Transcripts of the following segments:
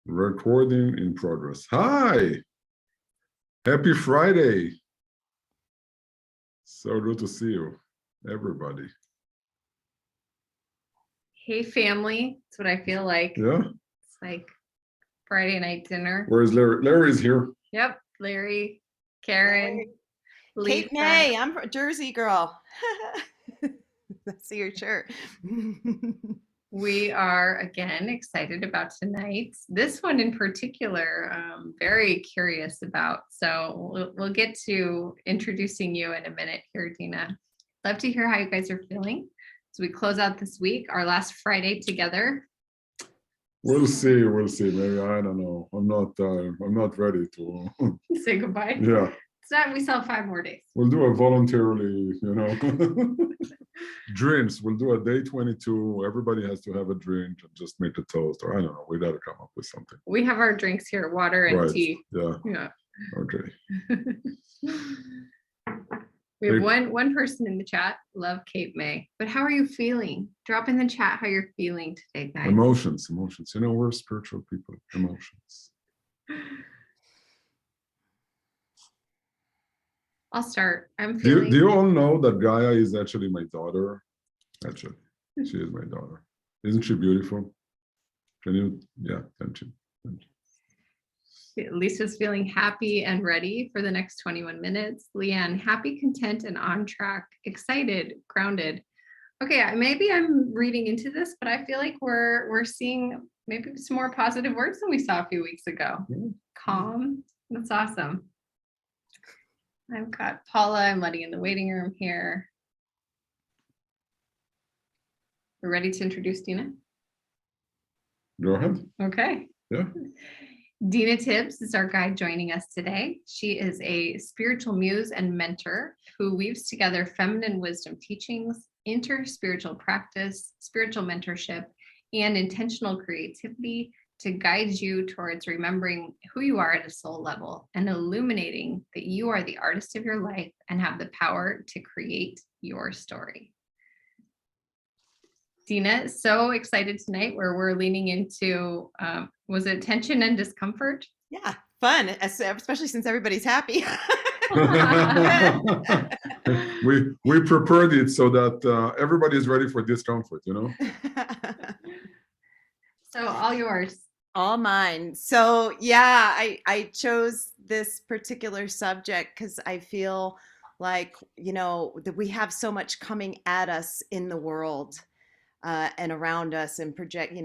Recording in progress. Hi, happy Friday. So good to see you, everybody. Hey, family. That's what I feel like. Yeah. It's like Friday night dinner. Where's Larry? Larry's here. Yep. Larry, Karen, Lisa. Kate May, I'm a Jersey girl. I see your shirt. We are, again, excited about tonight. This one in particular, very curious about. So we'll get to introducing you in a minute here, Dina. Love to hear how you guys are feeling. So we close out this week, our last Friday together. We'll see. We'll see. Maybe, I don't know. I'm not ready to say goodbye. Yeah. It's not. We still have 5 more days. We'll do a voluntarily, drinks. We'll do a day 22. Everybody has to have a drink and just make a toast, or I don't know. We got to come up with something. We have our drinks here: water and tea. Yeah. Yeah. Okay. We have one person in the chat. Love Kate May. But how are you feeling? Drop in the chat how you're feeling today, guys. Emotions. We're spiritual people. Emotions. I'll start. I'm feeling. Do you all know that Gaia is actually my daughter? Actually, she is my daughter. Isn't she beautiful? Can you? Yeah, thank you. Lisa's feeling happy and ready for the next 21 minutes. Leanne, happy, content, and on track. Excited, grounded. Okay, maybe I'm reading into this, but I feel like we're seeing maybe some more positive words than we saw a few weeks ago. Calm. That's awesome. I've got Paula. I'm letting in the waiting room here. We're ready to introduce Dina? Go ahead. Okay. Yeah. Dina Tibbs is our guide joining us today. She is a spiritual muse and mentor who weaves together feminine wisdom teachings, inter-spiritual practice, spiritual mentorship, and intentional creativity to guide you towards remembering who you are at a soul level and illuminating that you are the artist of your life and have the power to create your story. Dina, so excited tonight where we're leaning into, was it tension and discomfort? Yeah, fun, especially since everybody's happy. we prepared it so that everybody is ready for discomfort, So all yours. All mine. So yeah, I chose this particular subject because I feel like, that we have so much coming at us in the world. And around us and project,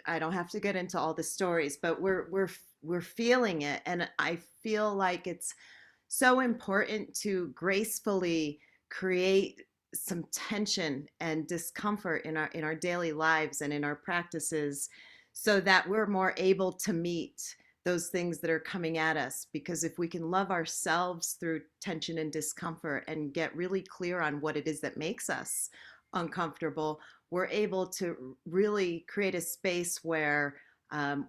I don't have to get into all the stories, but we're feeling it. And I feel like it's so important to gracefully create some tension and discomfort in our daily lives and in our practices so that we're more able to meet those things that are coming at us. Because if we can love ourselves through tension and discomfort and get really clear on what it is that makes us uncomfortable, we're able to really create a space where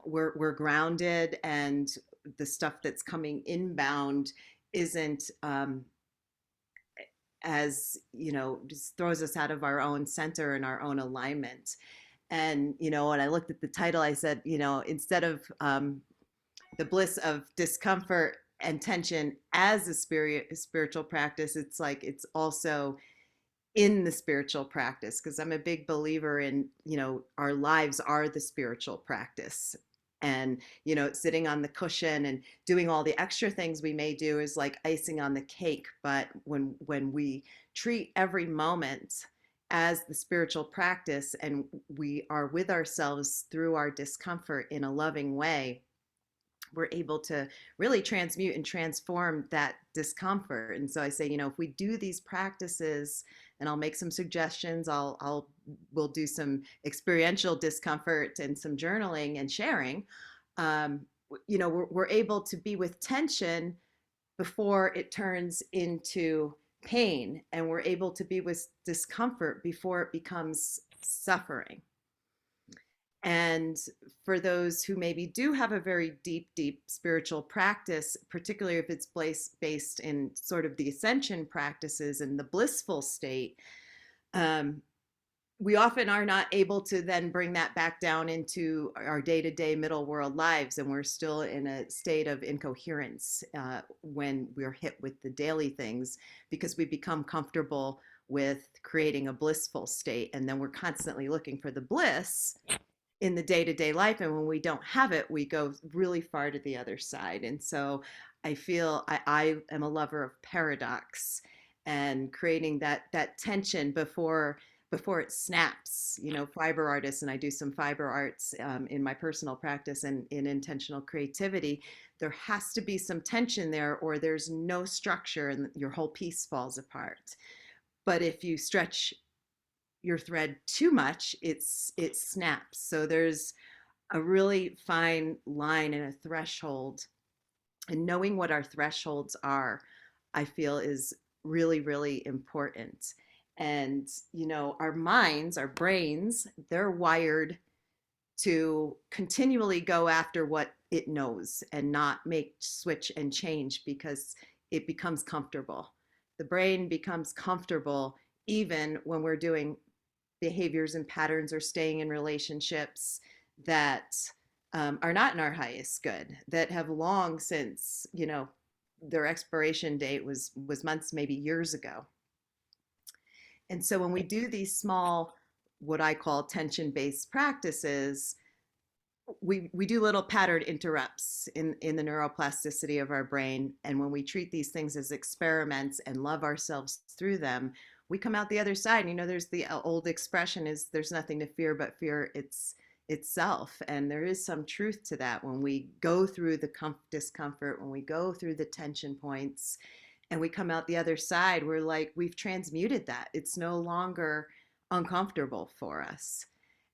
we're grounded and the stuff that's coming inbound isn't as, just throws us out of our own center and our own alignment. And, when I looked at the title, I said, instead of the bliss of discomfort and tension as a spiritual practice, it's like it's also in the spiritual practice, because I'm a big believer in, our lives are the spiritual practice. And, sitting on the cushion and doing all the extra things we may do is like icing on the cake. But when we treat every moment as the spiritual practice and we are with ourselves through our discomfort in a loving way, we're able to really transmute and transform that discomfort. And so I say, if we do these practices, and I'll make some suggestions, we'll do some experiential discomfort and some journaling and sharing, we're able to be with tension before it turns into pain, and we're able to be with discomfort before it becomes suffering. And for those who maybe do have a very deep spiritual practice, particularly if it's based in sort of the ascension practices and the blissful state, we often are not able to then bring that back down into our day-to-day middle world lives, and we're still in a state of incoherence when we're hit with the daily things, because we become comfortable with creating a blissful state, and then we're constantly looking for the bliss in the day-to-day life, and when we don't have it, we go really far to the other side. And so I feel I am a lover of paradox and creating that tension before it snaps. You know, fiber artists, and I do some fiber arts in my personal practice and in intentional creativity. There has to be some tension there, or there's no structure and your whole piece falls apart. But if you stretch your thread too much, it snaps. So there's a really fine line and a threshold, and knowing what our thresholds are, I feel, is really, really important. And, you know, our minds, our brains, they're wired to continually go after what it knows and not make switch and change because it becomes comfortable. The brain becomes comfortable even when we're doing behaviors and patterns or staying in relationships that are not in our highest good, that have long since, you know, their expiration date was months, maybe years ago. And so when we do these small, what I call tension-based practices, we do little pattern interrupts in the neuroplasticity of our brain. And when we treat these things as experiments and love ourselves through them, we come out the other side. And, you know, there's the old expression is there's nothing to fear but fear itself. And there is some truth to that. When we go through the discomfort, when we go through the tension points and we come out the other side, we're like, we've transmuted that. It's no longer uncomfortable for us.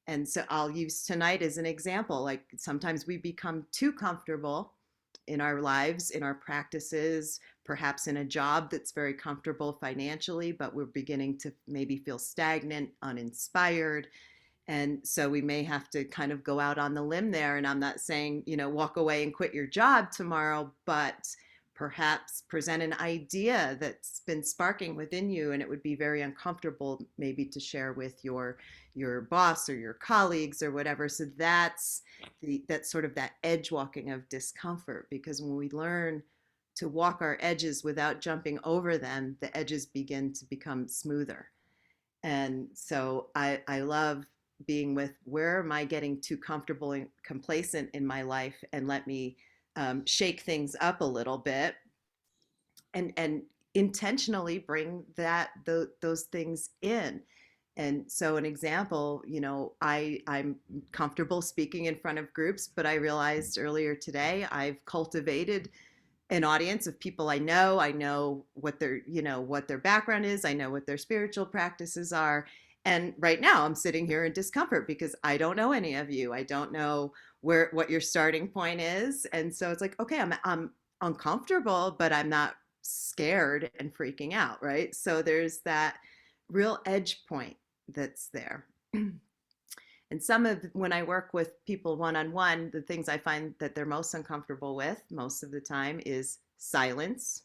And so I'll use tonight as an example. Like sometimes we become too comfortable in our lives, in our practices, perhaps in a job that's very comfortable financially, but we're beginning to maybe feel stagnant, uninspired. And so we may have to kind of go out on the limb there. And I'm not saying, you know, walk away and quit your job tomorrow, but perhaps present an idea that's been sparking within you, and it would be very uncomfortable maybe to share with your boss or your colleagues or whatever. So that's sort of that edge walking of discomfort, because when we learn to walk our edges without jumping over them, the edges begin to become smoother. And so I love being with, where am I getting too comfortable and complacent in my life, and let me shake things up a little bit and intentionally bring those things in. And so an example, you know, I'm comfortable speaking in front of groups, but I realized earlier today I've cultivated an audience of people I know what their background is, I know what their spiritual practices are. And right now I'm sitting here in discomfort because I don't know any of you. I don't know what your starting point is. And so it's like, okay, I'm uncomfortable, but I'm not scared and freaking out, right? So there's that real edge point that's there. And when I work with people one-on-one, the things I find that they're most uncomfortable with most of the time is silence,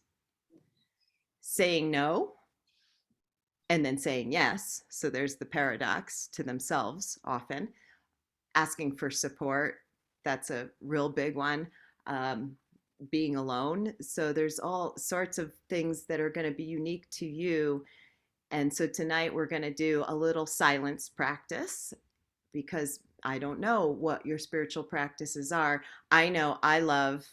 saying no, and then saying yes. So there's the paradox to themselves often. Asking for support, that's a real big one. Being alone. So there's all sorts of things that are going to be unique to you. And so tonight we're going to do a little silence practice, because I don't know what your spiritual practices are. I know I love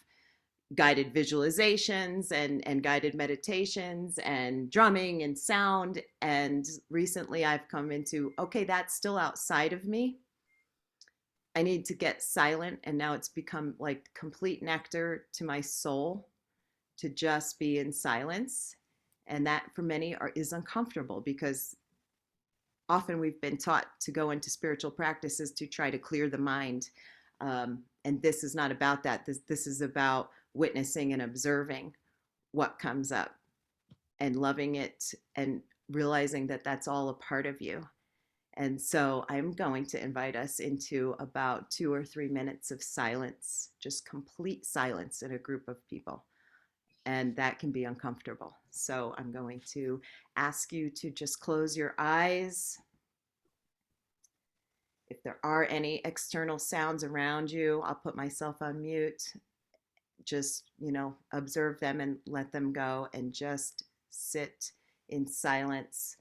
guided visualizations and guided meditations and drumming and sound. And recently I've come into, okay, that's still outside of me. I need to get silent. And now it's become like complete nectar to my soul to just be in silence. And that for many is uncomfortable, because often we've been taught to go into spiritual practices to try to clear the mind. And this is not about that. This is about witnessing and observing what comes up and loving it and realizing that that's all a part of you. And so I'm going to invite us into about 2 or 3 minutes of silence, just complete silence in a group of people. And that can be uncomfortable. So I'm going to ask you to just close your eyes If there are any external sounds around you, I'll put myself on mute. Just, observe them and let them go and just sit in silence.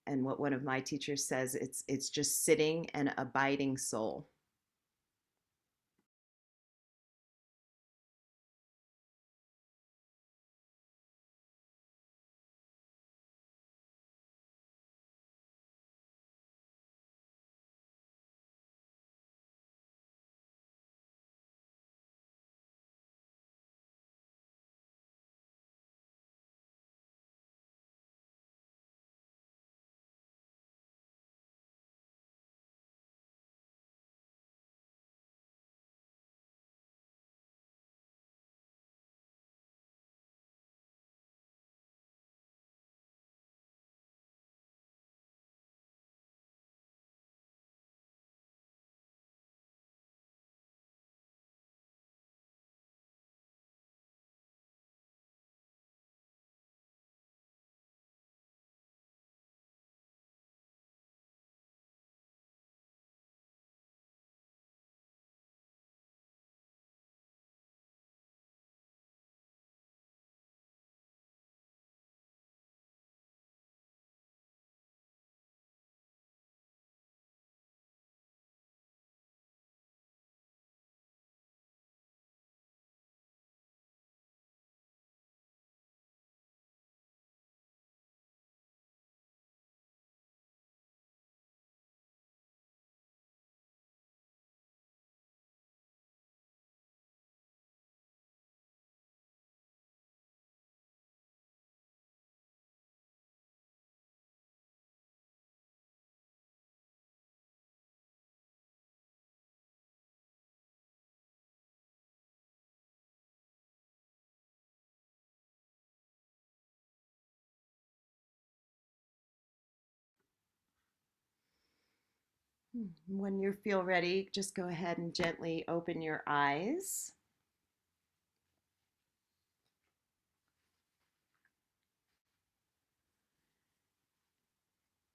And what one of my teachers says, it's just sitting and abiding soul. When you feel ready, just go ahead and gently open your eyes.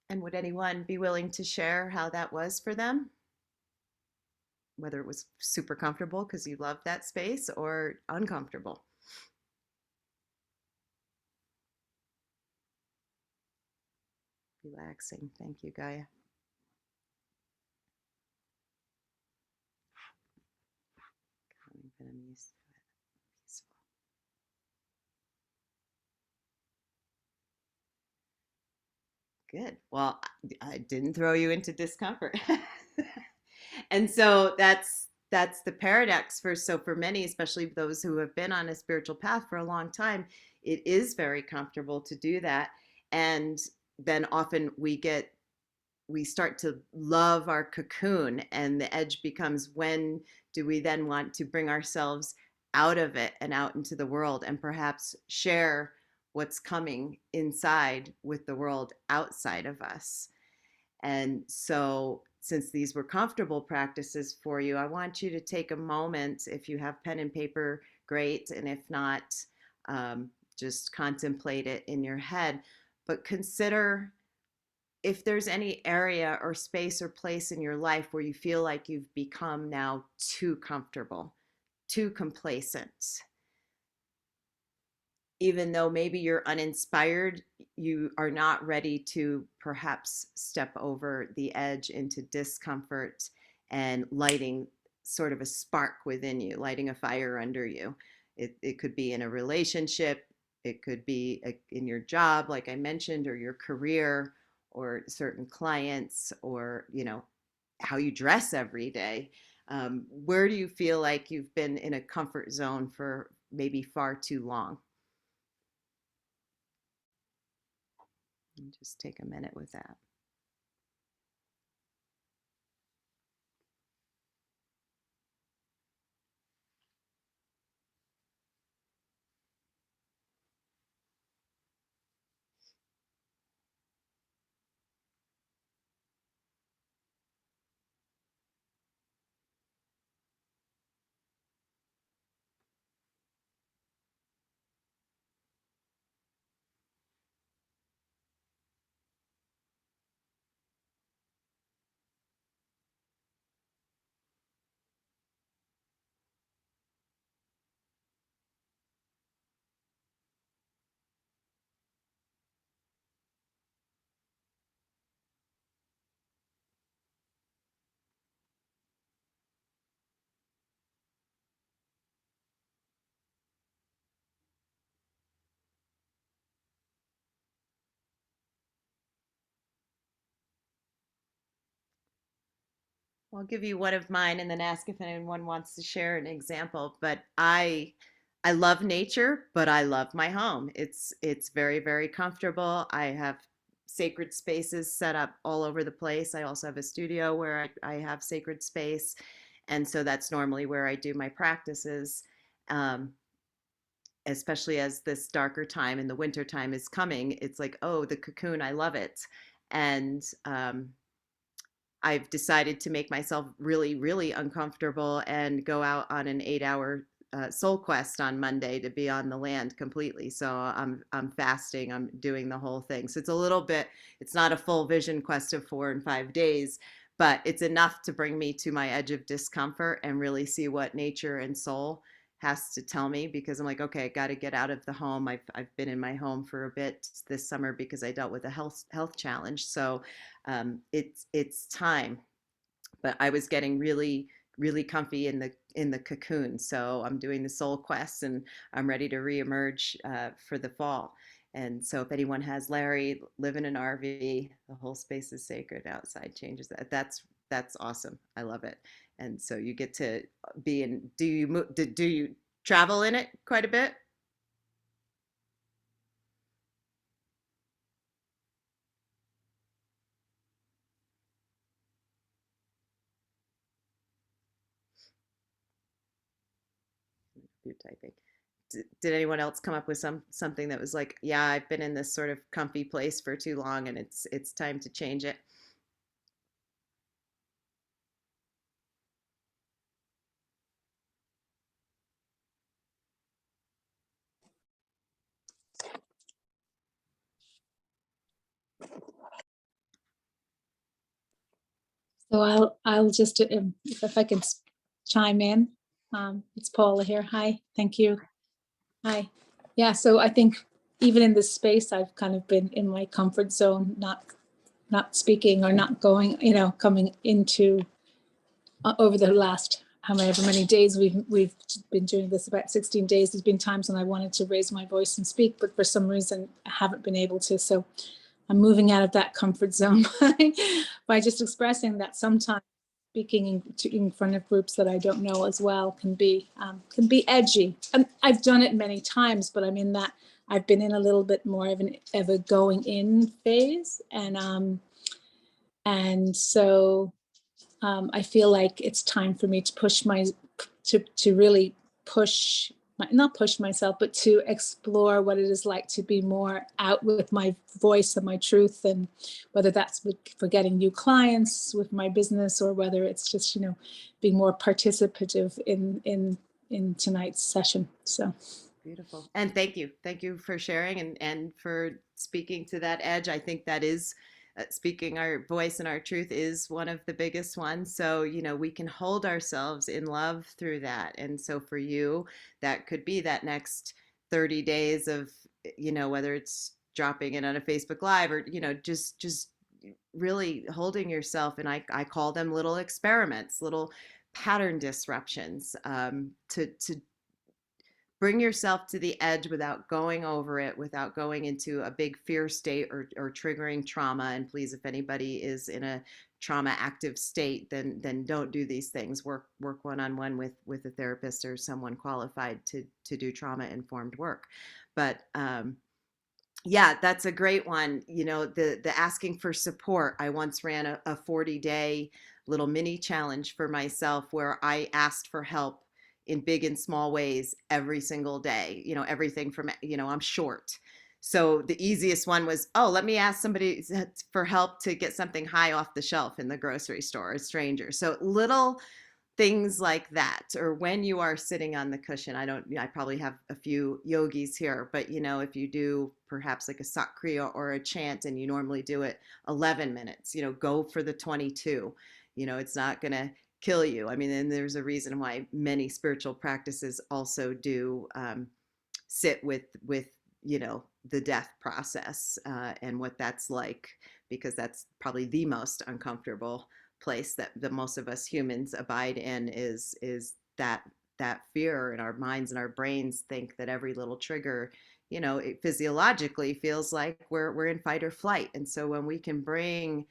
And would anyone be willing to share how that was for them? Whether it was super comfortable because you loved that space or uncomfortable. Relaxing. Thank you, Gaia. Calming, but I'm used to it. Peaceful. Good. Well, I didn't throw you into discomfort. And so that's the paradox for many, especially those who have been on a spiritual path for a long time, it is very comfortable to do that. And then often we start to love our cocoon, and the edge becomes, when do we then want to bring ourselves out of it and out into the world and perhaps share what's coming inside with the world outside of us. And so, since these were comfortable practices for you, I want you to take a moment. If you have pen and paper, great. And if not, just contemplate it in your head. But consider if there's any area or space or place in your life where you feel like you've become now too comfortable, too complacent. Even though maybe you're uninspired, you are not ready to perhaps step over the edge into discomfort and lighting sort of a spark within you, lighting a fire under you. It could be in a relationship, it could be in your job, like I mentioned, or your career, or certain clients, or how you dress every day. Where do you feel like you've been in a comfort zone for maybe far too long? And just take a minute with that. I'll give you one of mine and then ask if anyone wants to share an example. But I love nature, but I love my home. It's very, very comfortable. I have sacred spaces set up all over the place. I also have a studio where I have sacred space. And so that's normally where I do my practices. Um, Especially as this darker time in the winter time is coming, it's like, oh, the cocoon, I love it. And I've decided to make myself really, really uncomfortable and go out on an 8 hour soul quest on Monday to be on the land completely. So I'm fasting. I'm doing the whole thing. So it's a little bit. It's not a full vision quest of 4 and 5 days, but it's enough to bring me to my edge of discomfort and really see what nature and soul has to tell me, because I'm like, okay, I got to get out of the home. I've been in my home for a bit this summer because I dealt with a health challenge. So it's time. But I was getting really, really comfy in the cocoon. So I'm doing the soul quest and I'm ready to reemerge for the fall. And so if anyone has Larry, live in an RV, the whole space is sacred outside, changes that. That's awesome. I love it. And so you get to be in. Do you travel in it quite a bit? You're typing. Did anyone else come up with something that was like, yeah, I've been in this sort of comfy place for too long and it's time to change it? So I'll just, if I can chime in. It's Paula here. Hi, thank you. Hi. Yeah, so I think even in this space, I've kind of been in my comfort zone, not speaking or not going, coming into over the last however many days we've been doing this, about 16 days. There's been times when I wanted to raise my voice and speak, but for some reason I haven't been able to. So I'm moving out of that comfort zone by just expressing that sometimes speaking in front of groups that I don't know as well can be edgy. And I've done it many times, but I'm in that. I've been in a little bit more of a going in phase, and so I feel like it's time for me to push to really push not push myself, but to explore what it is like to be more out with my voice and my truth, and whether that's for getting new clients with my business, or whether it's just being more participative in tonight's session. So Beautiful. And thank you for sharing and for speaking to that edge. I think that is speaking our voice and our truth is one of the biggest ones. So, we can hold ourselves in love through that. And so for you, that could be that next 30 days of, whether it's dropping it on a Facebook Live or, just really holding yourself. And I call them little experiments, little pattern disruptions, to bring yourself to the edge without going over it, without going into a big fear state or triggering trauma. And please, if anybody is in a trauma active state, then don't do these things. Work one-on-one with a therapist or someone qualified to do trauma informed work. But yeah, that's a great one. The asking for support. I once ran a 40-day little mini challenge for myself where I asked for help in big and small ways every single day. Everything from, I'm short. So the easiest one was, oh, let me ask somebody for help to get something high off the shelf in the grocery store, a stranger. So little things like that. Or when you are sitting on the cushion, I probably have a few yogis here, but if you do perhaps like a sakriya or a chant and you normally do it 11 minutes, go for the 22. It's not going to kill you. I mean, and there's a reason why many spiritual practices also do sit with the death process and what that's like, because that's probably the most uncomfortable place that the most of us humans abide in, is that fear, and our minds and our brains think that every little trigger, it physiologically feels like we're in fight or flight. And so when we can bring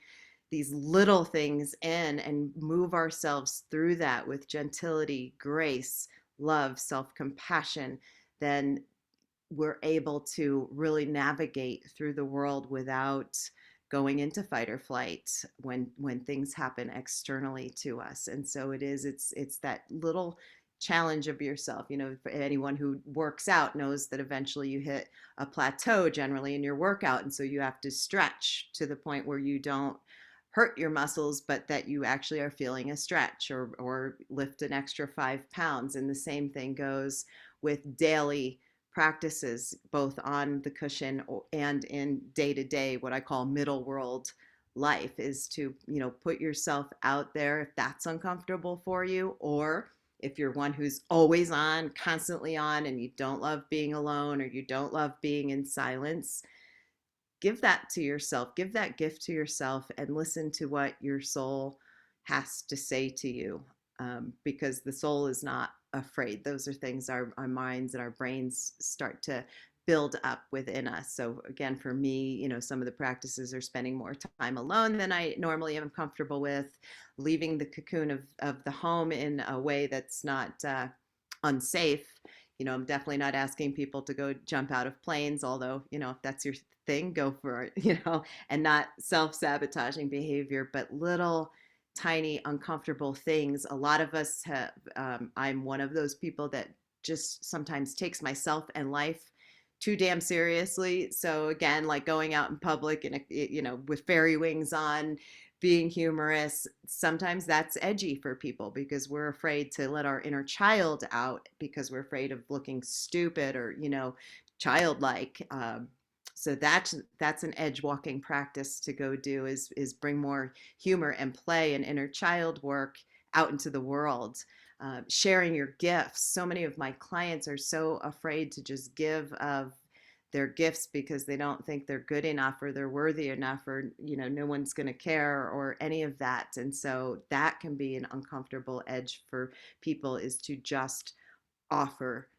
these little things in and move ourselves through that with gentility, grace, love, self-compassion, then we're able to really navigate through the world without going into fight or flight when things happen externally to us. And so it's that little challenge of yourself. You know, for anyone who works out knows that eventually you hit a plateau generally in your workout, and so you have to stretch to the point where you don't hurt your muscles, but that you actually are feeling a stretch, or lift an extra 5 pounds. And the same thing goes with daily practices, both on the cushion and in day-to-day, what I call middle world life, is to, you know, put yourself out there if that's uncomfortable for you, or if you're one who's always on, constantly on, and you don't love being alone, or you don't love being in silence, give that to yourself, give that gift to yourself, and listen to what your soul has to say to you, because the soul is not afraid. Those are things our minds and our brains start to build up within us. So again, for me, you know, some of the practices are spending more time alone than I normally am comfortable with, leaving the cocoon of the home in a way that's not unsafe. You know, I'm definitely not asking people to go jump out of planes, although, you know, if that's your thing, go for it, you know, and not self-sabotaging behavior, but little tiny uncomfortable things. A lot of us have, I'm one of those people that just sometimes takes myself and life too damn seriously. So again, like going out in public and, you know, with fairy wings on, being humorous, sometimes that's edgy for people because we're afraid to let our inner child out because we're afraid of looking stupid or, you know, childlike. So that's an edge walking practice to go do, is bring more humor and play and inner child work out into the world. Sharing your gifts. So many of my clients are so afraid to just give of their gifts because they don't think they're good enough or they're worthy enough, or, you know, no one's going to care or any of that. And so that can be an uncomfortable edge for people, is to just offer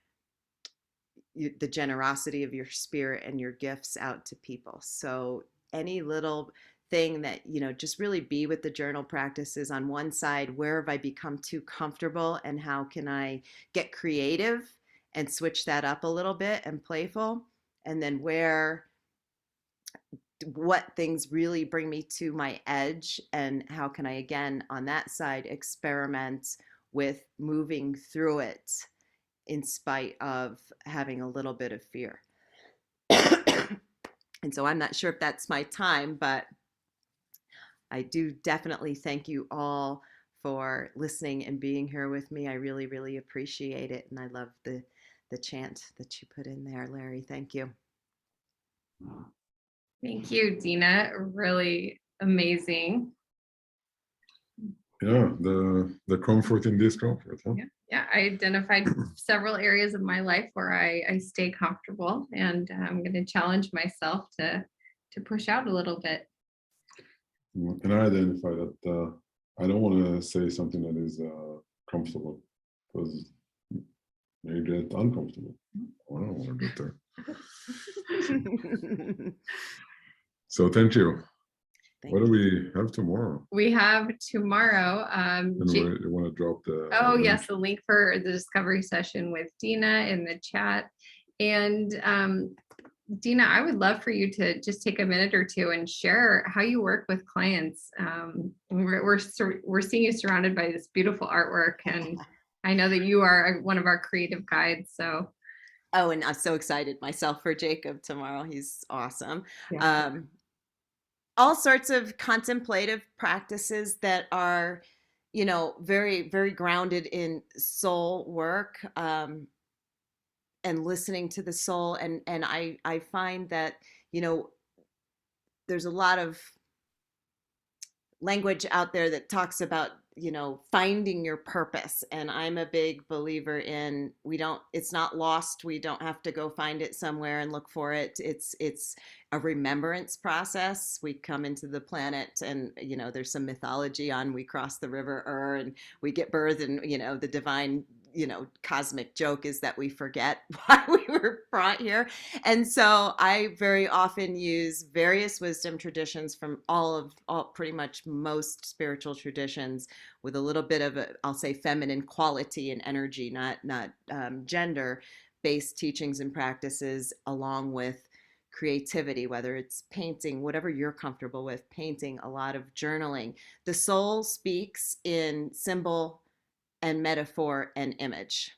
the generosity of your spirit and your gifts out to people. So any little thing that, you know, just really be with the journal practices. On one side, where have I become too comfortable and how can I get creative and switch that up a little bit and playful? And then what things really bring me to my edge, and how can I, again, on that side, experiment with moving through it in spite of having a little bit of fear. And so I'm not sure if that's my time, but I do definitely thank you all for listening and being here with me. I really, really appreciate it. And I love the chant that you put in there, Larry. Thank you. Thank you, Dina. Really amazing. Yeah, the comfort in discomfort. Huh? Yeah, I identified several areas of my life where I stay comfortable, and I'm going to challenge myself to push out a little bit. And I identify that I don't want to say something that is comfortable, because maybe it's uncomfortable. I don't want to get there. So thank you. What do we have tomorrow? We have tomorrow. You want to drop the link? Yes, the link for the discovery session with Dina in the chat. And Dina, I would love for you to just take a minute or two and share how you work with clients. We're seeing you surrounded by this beautiful artwork, and I know that you are one of our creative guides. So. Oh, and I'm so excited myself for Jacob tomorrow. He's awesome. Yeah. All sorts of contemplative practices that are, you know, very, very grounded in soul work, and listening to the soul. And I find that, you know, there's a lot of language out there that talks about, you know, finding your purpose. And I'm a big believer in, it's not lost. We don't have to go find it somewhere and look for it. It's a remembrance process. We come into the planet and, you know, there's some mythology on, we cross the river Ur and we get birthed, and, you know, the divine cosmic joke is that we forget why we were brought here. And so I very often use various wisdom traditions from all pretty much most spiritual traditions with a little bit of I'll say feminine quality and energy, not gender based teachings and practices, along with creativity, whether it's painting, whatever you're comfortable with, painting, a lot of journaling. The soul speaks in symbol and metaphor and image.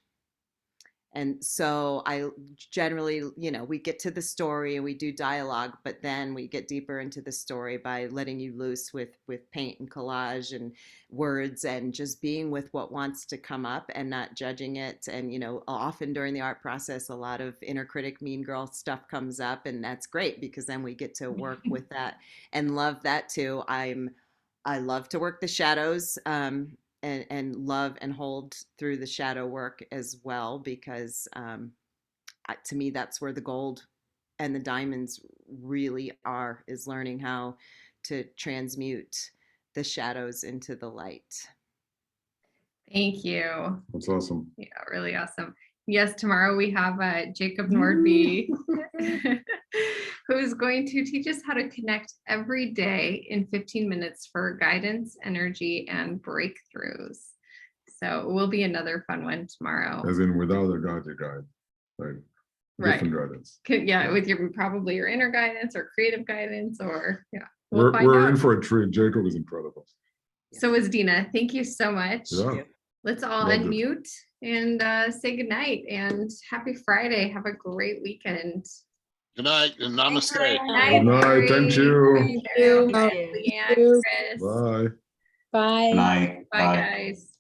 And so I generally, we get to the story and we do dialogue, but then we get deeper into the story by letting you loose with paint and collage and words and just being with what wants to come up and not judging it. And, often during the art process, a lot of inner critic, mean girl stuff comes up, and that's great because then we get to work with that and love that too. I love to work the shadows. And love and hold through the shadow work as well, because to me, that's where the gold and the diamonds really are, is learning how to transmute the shadows into the light. Thank you. That's awesome. Yeah, really awesome. Yes, tomorrow we have Jacob Nordby, who's going to teach us how to connect every day in 15 minutes for guidance, energy, and breakthroughs. So it will be another fun one tomorrow. As in without a guided guide, like different guidance. Yeah, with probably your inner guidance or creative guidance, or We're in for a treat. Jacob is incredible. So is Dina. Thank you so much. Yeah. Let's all Loved it. unmute and say goodnight and happy Friday. Have a great weekend. Good night and namaste. Good night. Thank you. Thank you. Thank Leanne, you. Chris. Bye. Bye. Good night. Bye, guys.